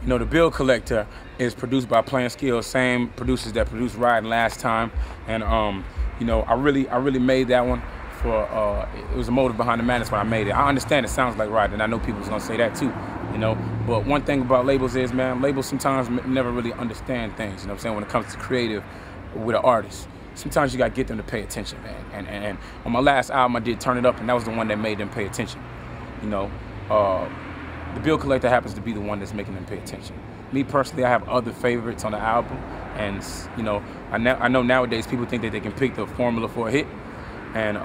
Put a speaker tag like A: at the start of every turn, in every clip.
A: You know, the Bill Collector is produced by Playing Skills, same producers that produced Riding last time, and you know, I really made that one for it was a motive behind the madness when I made it. I understand it sounds like Riding, and I know people's gonna say that too, you know. But one thing about labels is, man, labels sometimes never really understand things. You know what I'm saying? When it comes to creative with an artist, sometimes you gotta get them to pay attention, man. And on my last album, I did Turn It Up, and that was the one that made them pay attention. You know. The Bill Collector happens to be the one that's making them pay attention. Me personally, I have other favorites on the album, and you know, I know nowadays people think that they can pick the formula for a hit, and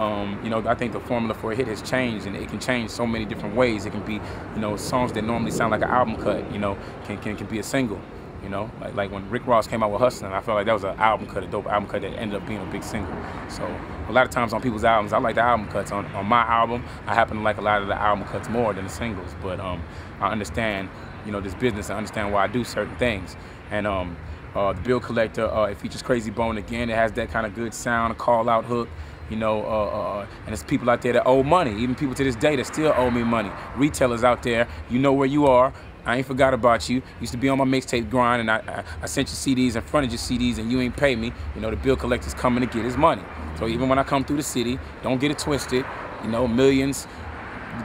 A: you know, I think the formula for a hit has changed, and it can change so many different ways. It can be, you know, songs that normally sound like an album cut, you know, can be a single. You know, like when Rick Ross came out with Hustlin', I felt like that was an album cut, a dope album cut that ended up being a big single. So a lot of times on people's albums, I like the album cuts. On my album, I happen to like a lot of the album cuts more than the singles. But I understand, you know, this business. I understand why I do certain things. And the Bill Collector, it features Crazy Bone again. It has that kind of good sound, a call-out hook. You know, and there's people out there that owe money. Even people to this day that still owe me money. Retailers out there, you know where you are. I ain't forgot about you. Used to be on my mixtape grind, and I sent you CDs in front of your CDs, and you ain't pay me. You know, the Bill Collector's coming to get his money. So even when I come through the city, don't get it twisted. You know, millions,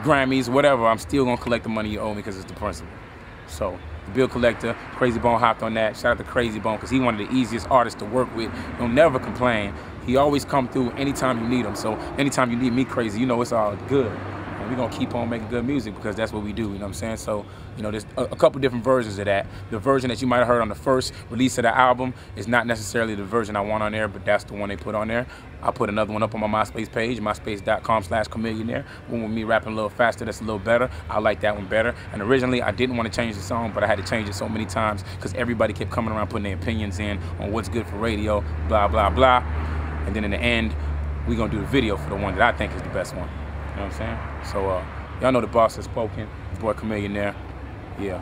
A: Grammys, whatever, I'm still gonna collect the money you owe me because it's the principle. So the Bill Collector, Crazy Bone hopped on that. Shout out to Crazy Bone, because he's one of the easiest artists to work with. He'll never complain. He always come through anytime you need him. So anytime you need me, Crazy, you know it's all good. We're going to keep on making good music because that's what we do, you know what I'm saying? So, you know, there's a couple different versions of that. The version that you might have heard on the first release of the album is not necessarily the version I want on there, but that's the one they put on there. I'll put another one up on my MySpace page, myspace.com/Chamillionaire. One with me rapping a little faster, that's a little better. I like that one better. And originally, I didn't want to change the song, but I had to change it so many times because everybody kept coming around putting their opinions in on what's good for radio, blah, blah, blah. And then in the end, we're going to do the video for the one that I think is the best one. You know what I'm saying? So, y'all know the boss has spoken. Boy, Chamillionaire. Yeah.